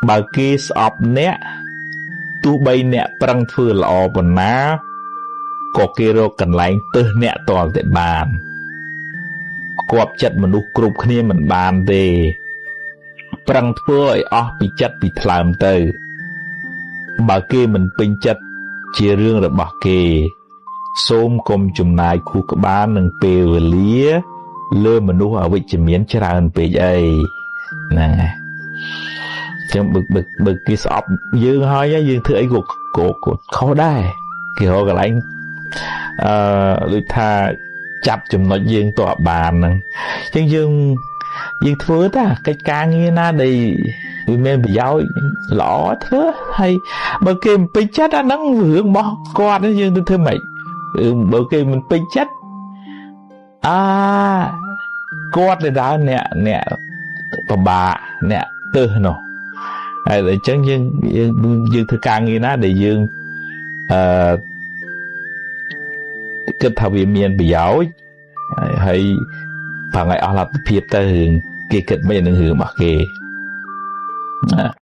បើគេស្អប់អ្នកទោះបីអ្នកប្រឹងធ្វើល្អប៉ុណ្ណាក៏គេរកកន្លែងទើសអ្នកតលតែបានគប់ចិត្តមនុស្សគ្រប់គ្នាមិនបានទេប្រឹងធ្វើឲ្យអស់ពីចិត្តពីថ្លើមទៅបើគេមិនពេញចិត្តជារឿងរបស់គេសូមកុំចំណាយខួរក្បាលនិងពេលវេលាលើមនុស្សអវិជ្ជមានច្រើនពេកអីហ្នឹងហើយចឹងបើគេស្អប់យើងហើយយើងធ្វើអីក៏ខុសដែរគេរកកន្លែងដូចថាចាប់ចំណុចយើងទៅអបានហ្នឹងចឹងយើងធ្វើតាកិច្ចការងារណាដែលវាមានប្រយោជន៍ល្អធ្វើហើយបើគេមិនពេញចិត្តអាហ្នឹងរឿងរបស់គាត់យើងទៅធ្វើម៉េចបើគេមិនពេញចិត្តគាត់ទៅដល់អ្នកពិបាកអ្នកទើសនោះហើយអញ្ចឹងយើងធ្វើការងារណាដែលយើងគិតថាវាមានប្រយោជន៍ហើយប្រងឲ្យអស់លទ្ធភាពទៅរឿងគេគិតមិននឹងរឿងរបស់គេណា